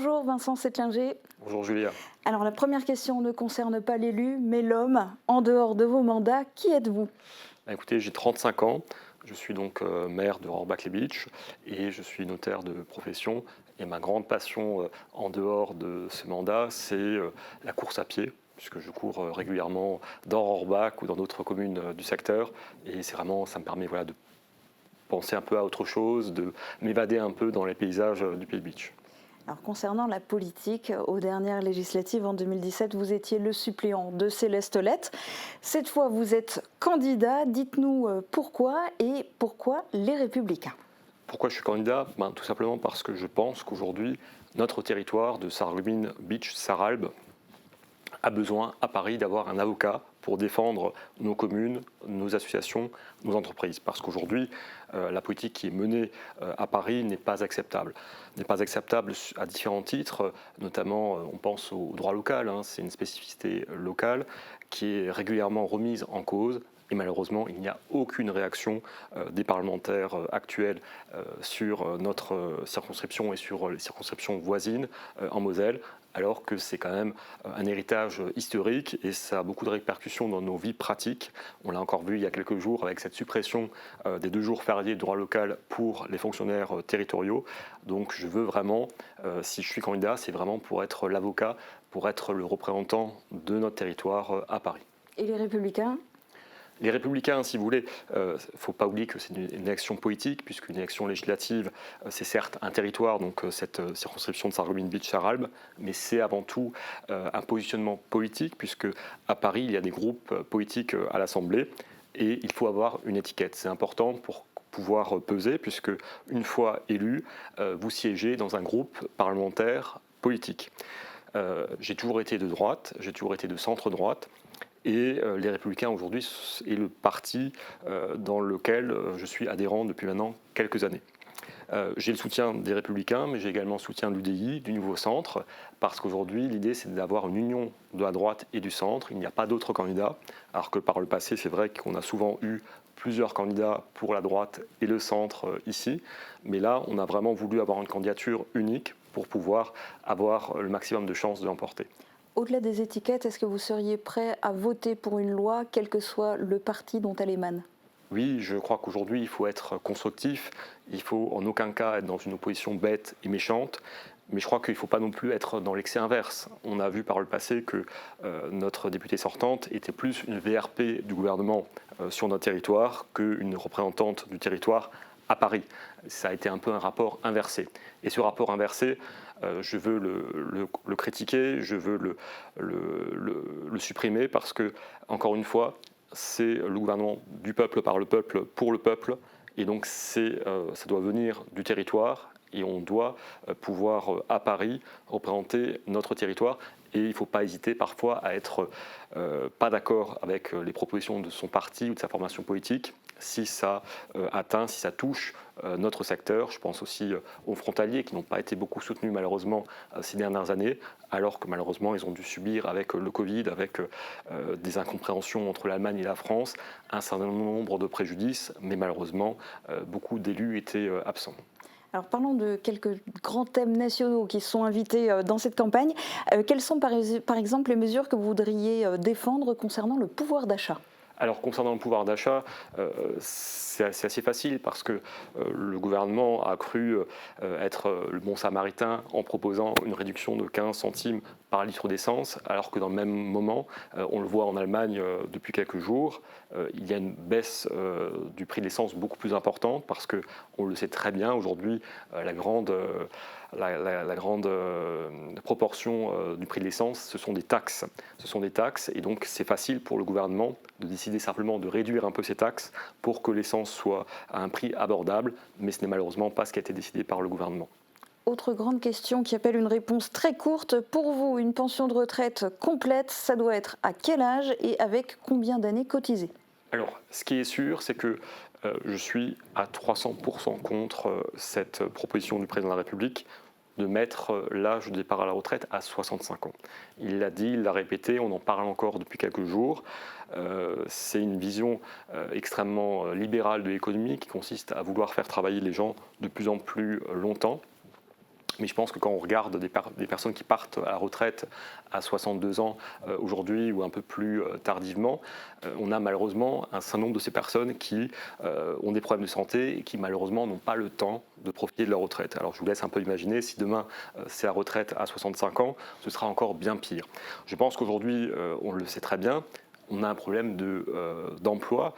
Bonjour Vincent Setlinger. Bonjour Julia. Alors la première question ne concerne pas l'élu, mais l'homme. En dehors de vos mandats, qui êtes-vous? Écoutez, j'ai 35 ans, je suis donc maire de Rohrbach-les-Beach et je suis notaire de profession. Et ma grande passion en dehors de ce mandat, c'est la course à pied, puisque je cours régulièrement dans Rohrbach ou dans d'autres communes du secteur. Et c'est vraiment, ça me permet voilà, de penser un peu à autre chose, de m'évader un peu dans les paysages du Pays Beach. Alors concernant la politique, aux dernières législatives en 2017, vous étiez le suppléant de Céleste Lette. Cette fois, vous êtes candidat. Dites-nous pourquoi et pourquoi les Républicains? Pourquoi je suis candidat? Tout simplement parce que je pense qu'aujourd'hui, notre territoire de Sarreguemines Beach, Sarralbe, a besoin à Paris d'avoir un avocat pour défendre nos communes, nos associations, nos entreprises. Parce qu'aujourd'hui, la politique qui est menée à Paris n'est pas acceptable. N'est pas acceptable à différents titres, notamment on pense au droit local, c'est une spécificité locale qui est régulièrement remise en cause. Et malheureusement, il n'y a aucune réaction des parlementaires actuels sur notre circonscription et sur les circonscriptions voisines en Moselle, alors que c'est quand même un héritage historique et ça a beaucoup de répercussions dans nos vies pratiques. On l'a encore vu il y a quelques jours avec cette suppression des 2 jours fériés de droit local pour les fonctionnaires territoriaux. Donc je veux vraiment, si je suis candidat, c'est vraiment pour être l'avocat, pour être le représentant de notre territoire à Paris. Et les Républicains? Les Républicains, si vous voulez, il ne faut pas oublier que c'est une élection politique, puisqu'une élection législative, c'est certes un territoire, donc cette circonscription de Sarreguemines Beach-Sarralbe, mais c'est avant tout un positionnement politique, puisque à Paris, il y a des groupes politiques à l'Assemblée, et il faut avoir une étiquette. C'est important pour pouvoir peser, puisque une fois élu, vous siégez dans un groupe parlementaire politique. J'ai toujours été de droite, j'ai toujours été de centre-droite. Et les Républicains aujourd'hui est le parti dans lequel je suis adhérent depuis maintenant quelques années. J'ai le soutien des Républicains, mais j'ai également le soutien de l'UDI, du Nouveau Centre, parce qu'aujourd'hui, l'idée, c'est d'avoir une union de la droite et du centre. Il n'y a pas d'autres candidats, alors que par le passé, c'est vrai qu'on a souvent eu plusieurs candidats pour la droite et le centre ici. Mais là, on a vraiment voulu avoir une candidature unique pour pouvoir avoir le maximum de chances de l'emporter. Au-delà des étiquettes, est-ce que vous seriez prêt à voter pour une loi, quel que soit le parti dont elle émane? Oui, je crois qu'aujourd'hui, il faut être constructif. Il faut en aucun cas être dans une opposition bête et méchante. Mais je crois qu'il ne faut pas non plus être dans l'excès inverse. On a vu par le passé que notre députée sortante était plus une VRP du gouvernement sur notre territoire qu'une représentante du territoire à Paris. Ça a été un peu un rapport inversé. Et ce rapport inversé, je veux le critiquer, je veux le supprimer parce que, encore une fois, c'est le gouvernement du peuple, par le peuple, pour le peuple. Et donc, ça doit venir du territoire et on doit pouvoir, à Paris, représenter notre territoire. Et il ne faut pas hésiter parfois à être pas d'accord avec les propositions de son parti ou de sa formation politique si ça atteint, si ça touche notre secteur. Je pense aussi aux frontaliers qui n'ont pas été beaucoup soutenus malheureusement ces dernières années, alors que malheureusement ils ont dû subir avec le Covid, avec des incompréhensions entre l'Allemagne et la France, un certain nombre de préjudices, mais malheureusement beaucoup d'élus étaient absents. Alors parlons de quelques grands thèmes nationaux qui sont invités dans cette campagne. Quelles sont par exemple les mesures que vous voudriez défendre concernant le pouvoir d'achat? Alors concernant le pouvoir d'achat, c'est assez facile parce que le gouvernement a cru être le bon samaritain en proposant une réduction de 15 centimes par litre d'essence, alors que dans le même moment, on le voit en Allemagne depuis quelques jours, il y a une baisse du prix de l'essence beaucoup plus importante parce qu'on le sait très bien aujourd'hui, la grande proportion du prix de l'essence, ce sont des taxes. Ce sont des taxes et donc c'est facile pour le gouvernement de décider simplement de réduire un peu ces taxes pour que l'essence soit à un prix abordable, mais ce n'est malheureusement pas ce qui a été décidé par le gouvernement. Autre grande question qui appelle une réponse très courte. Pour vous, une pension de retraite complète, ça doit être à quel âge et avec combien d'années cotisées? Alors, ce qui est sûr, c'est que je suis à 300% contre cette proposition du président de la République de mettre l'âge de départ à la retraite à 65 ans. Il l'a dit, il l'a répété, on en parle encore depuis quelques jours. C'est une vision extrêmement libérale de l'économie qui consiste à vouloir faire travailler les gens de plus en plus longtemps. Mais je pense que quand on regarde des personnes qui partent à la retraite à 62 ans aujourd'hui ou un peu plus tardivement, on a malheureusement un certain nombre de ces personnes qui ont des problèmes de santé et qui malheureusement n'ont pas le temps de profiter de leur retraite. Alors je vous laisse un peu imaginer, si demain c'est la retraite à 65 ans, ce sera encore bien pire. Je pense qu'aujourd'hui, on le sait très bien, on a un problème d'emploi,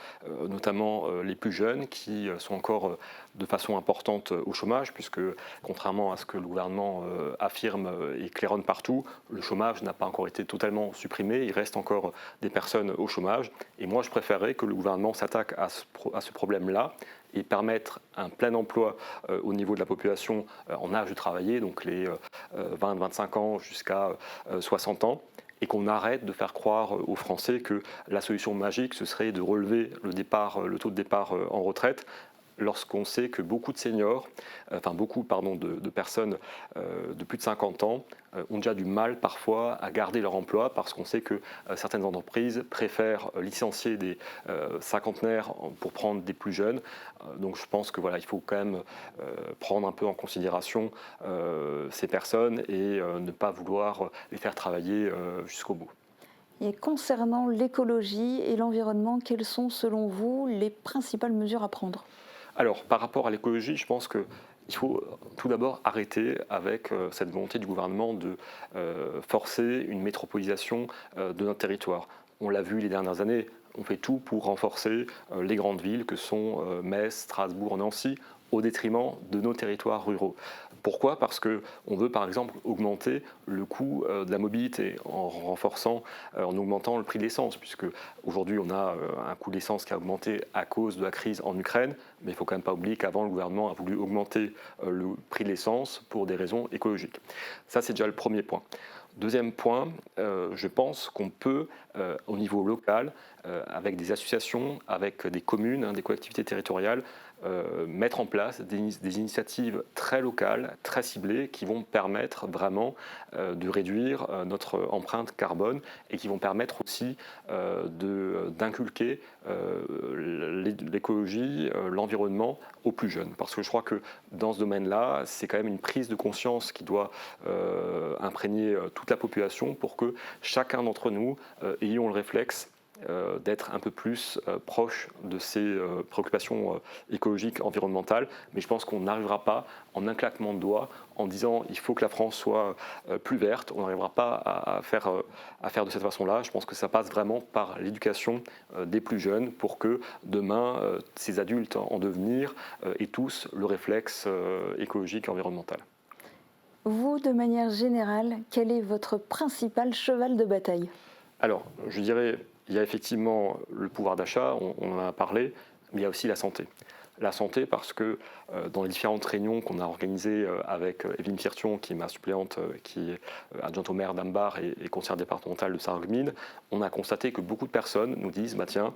notamment les plus jeunes qui sont encore de façon importante au chômage, puisque contrairement à ce que le gouvernement affirme et claironne partout, le chômage n'a pas encore été totalement supprimé, il reste encore des personnes au chômage. Et moi, je préférerais que le gouvernement s'attaque à ce problème-là et permettre un plein emploi au niveau de la population en âge de travailler, donc les 20-25 ans jusqu'à 60 ans, et qu'on arrête de faire croire aux Français que la solution magique, ce serait de relever le taux de départ en retraite, lorsqu'on sait que beaucoup de seniors, de personnes de plus de 50 ans, ont déjà du mal parfois à garder leur emploi parce qu'on sait que certaines entreprises préfèrent licencier des cinquantenaires pour prendre des plus jeunes. Donc je pense que voilà, il faut quand même prendre un peu en considération ces personnes et ne pas vouloir les faire travailler jusqu'au bout. Et concernant l'écologie et l'environnement, quelles sont selon vous les principales mesures à prendre? Alors, par rapport à l'écologie, je pense qu'il faut tout d'abord arrêter avec cette volonté du gouvernement de forcer une métropolisation de notre territoire. On l'a vu les dernières années, on fait tout pour renforcer les grandes villes que sont Metz, Strasbourg, Nancy, au détriment de nos territoires ruraux. Pourquoi? Parce qu'on veut par exemple augmenter le coût de la mobilité en augmentant le prix de l'essence, puisque aujourd'hui on a un coût de l'essence qui a augmenté à cause de la crise en Ukraine, mais il ne faut quand même pas oublier qu'avant le gouvernement a voulu augmenter le prix de l'essence pour des raisons écologiques. Ça c'est déjà le premier point. Deuxième point, je pense qu'on peut, au niveau local, avec des associations, avec des communes, des collectivités territoriales, mettre en place des initiatives très locales, très ciblées, qui vont permettre vraiment de réduire notre empreinte carbone et qui vont permettre aussi d'inculquer l'écologie, l'environnement aux plus jeunes. Parce que je crois que dans ce domaine-là, c'est quand même une prise de conscience qui doit imprégner toute la population pour que chacun d'entre nous ayons le réflexe d'être un peu plus proche de ces préoccupations écologiques, environnementales. Mais je pense qu'on n'arrivera pas en un claquement de doigts en disant il faut que la France soit plus verte. On n'arrivera pas à faire de cette façon-là. Je pense que ça passe vraiment par l'éducation des plus jeunes pour que demain, ces adultes en devenir aient tous le réflexe écologique et environnemental. Vous, de manière générale, quel est votre principal cheval de bataille? Alors, je dirais, il y a effectivement le pouvoir d'achat, on en a parlé, mais il y a aussi la santé. La santé parce que dans les différentes réunions qu'on a organisées avec Evelyne Piertion, qui est ma suppléante, qui est adjointe au maire d'Ambar et conseillère départementale de Sarreguemines, on a constaté que beaucoup de personnes nous disent tiens,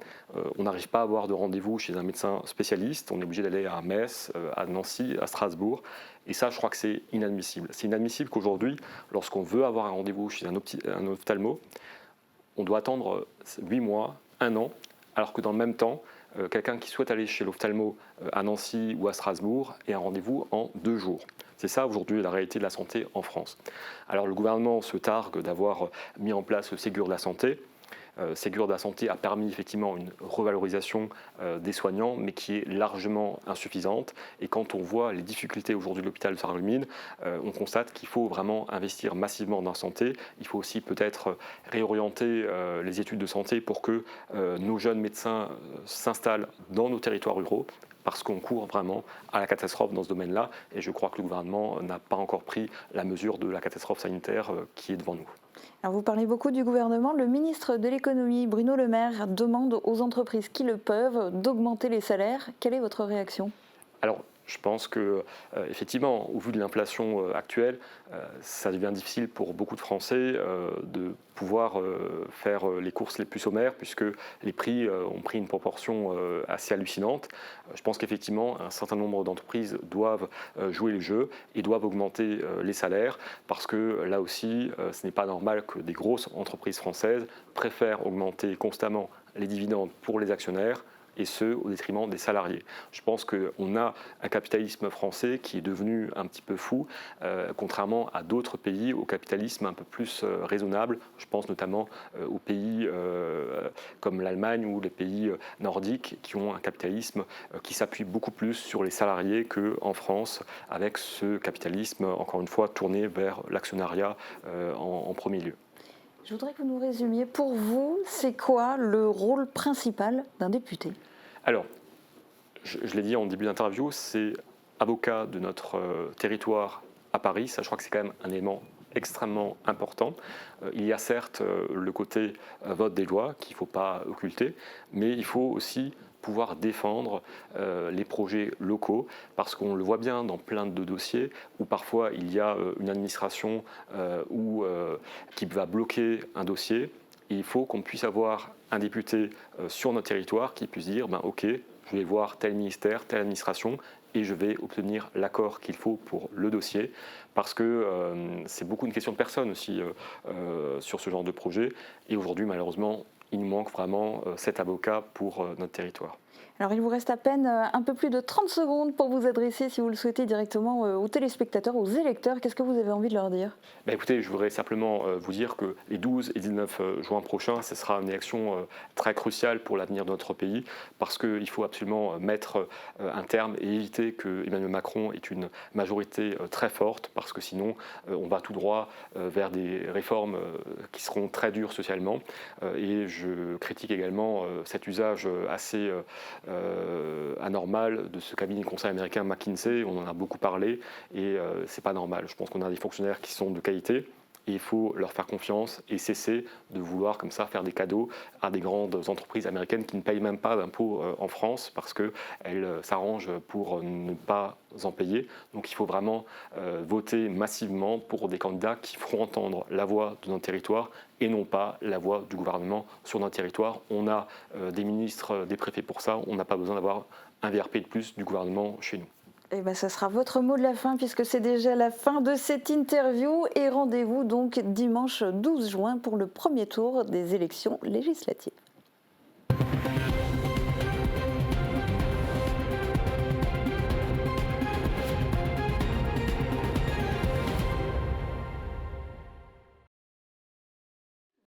on n'arrive pas à avoir de rendez-vous chez un médecin spécialiste, on est obligé d'aller à Metz, à Nancy, à Strasbourg. Et ça, je crois que c'est inadmissible. C'est inadmissible qu'aujourd'hui, lorsqu'on veut avoir un rendez-vous chez un ophtalmo, on doit attendre 8 mois, 1 an, alors que dans le même temps, quelqu'un qui souhaite aller chez l'ophtalmo à Nancy ou à Strasbourg ait un rendez-vous en 2 jours. C'est ça aujourd'hui la réalité de la santé en France. Alors le gouvernement se targue d'avoir mis en place le Ségur de la santé. Ségur de la santé a permis effectivement une revalorisation des soignants, mais qui est largement insuffisante. Et quand on voit les difficultés aujourd'hui de l'hôpital de Sarreguemines, on constate qu'il faut vraiment investir massivement dans la santé. Il faut aussi peut-être réorienter les études de santé pour que nos jeunes médecins s'installent dans nos territoires ruraux, parce qu'on court vraiment à la catastrophe dans ce domaine-là. Et je crois que le gouvernement n'a pas encore pris la mesure de la catastrophe sanitaire qui est devant nous. Alors vous parlez beaucoup du gouvernement. Le ministre de l'économie, Bruno Le Maire, demande aux entreprises qui le peuvent d'augmenter les salaires. Quelle est votre réaction? Alors, je pense que, effectivement, au vu de l'inflation actuelle, ça devient difficile pour beaucoup de Français de pouvoir faire les courses les plus sommaires, puisque les prix ont pris une proportion assez hallucinante. Je pense qu'effectivement, un certain nombre d'entreprises doivent jouer le jeu et doivent augmenter les salaires, parce que là aussi, ce n'est pas normal que des grosses entreprises françaises préfèrent augmenter constamment les dividendes pour les actionnaires et ce, au détriment des salariés. Je pense qu'on a un capitalisme français qui est devenu un petit peu fou, contrairement à d'autres pays au capitalisme un peu plus raisonnable. Je pense notamment aux pays comme l'Allemagne ou les pays nordiques qui ont un capitalisme qui s'appuie beaucoup plus sur les salariés qu'en France, avec ce capitalisme, encore une fois, tourné vers l'actionnariat en premier lieu. Je voudrais que vous nous résumiez, pour vous, c'est quoi le rôle principal d'un député? Alors, je l'ai dit en début d'interview, c'est avocat de notre territoire à Paris. Ça, je crois que c'est quand même un élément extrêmement important. Il y a certes le côté vote des lois qu'il ne faut pas occulter, mais il faut aussi pouvoir défendre les projets locaux, parce qu'on le voit bien dans plein de dossiers où parfois il y a une administration qui va bloquer un dossier. Et il faut qu'on puisse avoir un député sur notre territoire qui puisse dire ok, je vais voir tel ministère, telle administration et je vais obtenir l'accord qu'il faut pour le dossier, parce que c'est beaucoup une question de personnes aussi sur ce genre de projet. Et aujourd'hui, malheureusement, il nous manque vraiment cet avocat pour notre territoire. Alors il vous reste à peine un peu plus de 30 secondes pour vous adresser, si vous le souhaitez, directement aux téléspectateurs, aux électeurs. Qu'est-ce que vous avez envie de leur dire? Écoutez, je voudrais simplement vous dire que les 12 et 19 juin prochains, ce sera une élection très cruciale pour l'avenir de notre pays, parce qu'il faut absolument mettre un terme et éviter que Emmanuel Macron ait une majorité très forte, parce que sinon on va tout droit vers des réformes qui seront très dures socialement. Et je critique également cet usage assez anormal de ce cabinet de conseil américain McKinsey. On en a beaucoup parlé et c'est pas normal. Je pense qu'on a des fonctionnaires qui sont de qualité et il faut leur faire confiance et cesser de vouloir comme ça faire des cadeaux à des grandes entreprises américaines qui ne payent même pas d'impôts en France parce qu'elles s'arrangent pour ne pas en payer. Donc il faut vraiment voter massivement pour des candidats qui feront entendre la voix de notre territoire et non pas la voix du gouvernement sur notre territoire. On a des ministres, des préfets pour ça, on n'a pas besoin d'avoir un VRP de plus du gouvernement chez nous. Eh bien, ça sera votre mot de la fin, puisque c'est déjà la fin de cette interview. Et rendez-vous donc dimanche 12 juin pour le premier tour des élections législatives.